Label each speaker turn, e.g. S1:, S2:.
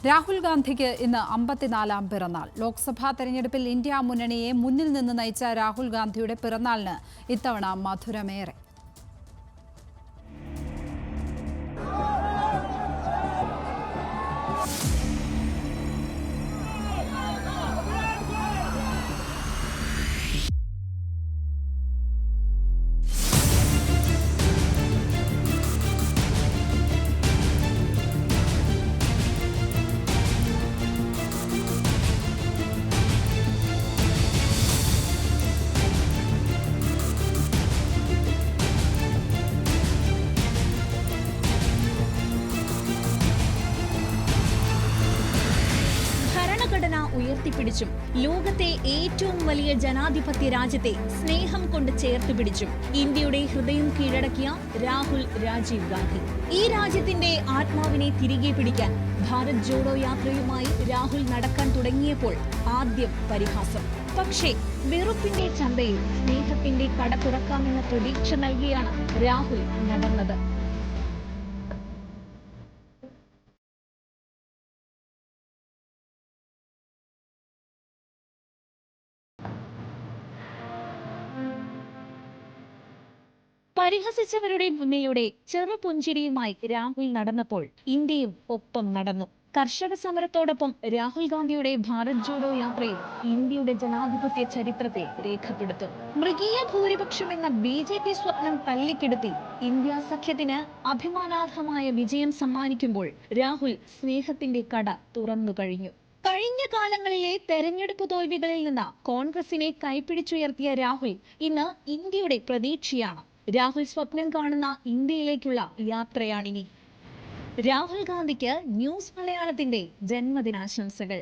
S1: രാഹുൽ ഗാന്ധിക്ക് ഇന്ന് 54-ാം പിറന്നാൾ. ലോക്സഭാ തെരഞ്ഞെടുപ്പിൽ ഇന്ത്യ മുന്നണിയെ മുന്നിൽ നിന്ന് നയിച്ച രാഹുൽ ഗാന്ധിയുടെ പിറന്നാളിന് ഇത്തവണ മധുരമേറെ.
S2: ഭരണഘടന ഉയർത്തിപ്പിടിച്ചും ലോകത്തെ ഏറ്റവും വലിയ ജനാധിപത്യ രാജ്യത്തെ സ്നേഹം കൊണ്ട് ചേർത്ത് പിടിച്ചും ഇന്ത്യയുടെ ഹൃദയം കീഴടക്കിയ രാഹുൽ രാജീവ് ഗാന്ധി. ഈ രാജ്യത്തിന്റെ ആത്മാവിനെ തിരികെ പിടിക്കാൻ ഭാരത് ജോഡോ യാത്രയുമായി രാഹുൽ നടക്കാൻ തുടങ്ങിയപ്പോൾ ആദ്യം പരിഹാസം. പക്ഷേ വെറുപ്പിന്റെ ചന്തയിൽ സ്നേഹത്തിന്റെ കട തുറക്കാമെന്ന പ്രതീക്ഷ നൽകിയാണ് രാഹുൽ നടന്നത്. പരിഹസിച്ചവരുടെ മുന്നിലൂടെ ചെറുപുഞ്ചിരിയുമായി രാഹുൽ നടന്നപ്പോൾ ഇന്ത്യയും ഒപ്പം നടന്നു. കർഷക സമരത്തോടൊപ്പം രാഹുൽ ഗാന്ധിയുടെ ഭാരത് ജോഡോ യാത്രയിൽ ഇന്ത്യയുടെ ജനാധിപത്യ ചരിത്രത്തെ രേഖപ്പെടുത്തും. മൃഗീയ ഭൂരിപക്ഷം എന്ന BJP സ്വപ്നം തല്ലിക്കെടുത്തി ഇന്ത്യ സഖ്യത്തിന് അഭിമാനാർഹമായ വിജയം സമ്മാനിക്കുമ്പോൾ രാഹുൽ സ്നേഹത്തിന്റെ കട തുറന്നു കഴിഞ്ഞു. കഴിഞ്ഞ കാലങ്ങളിലെ തെരഞ്ഞെടുപ്പ് തോൽവികളിൽ നിന്ന് കോൺഗ്രസിനെ കൈപ്പിടിച്ചുയർത്തിയ രാഹുൽ ഇന്ന് ഇന്ത്യയുടെ പ്രതീക്ഷയാണ്. രാഹുൽ സ്വപ്നം കാണുന്ന ഇന്ത്യയിലേക്കുള്ള യാത്രയാണിനി. രാഹുൽ ഗാന്ധിക്ക് ന്യൂസ് മലയാളത്തിന്റെ ജന്മദിനാശംസകൾ.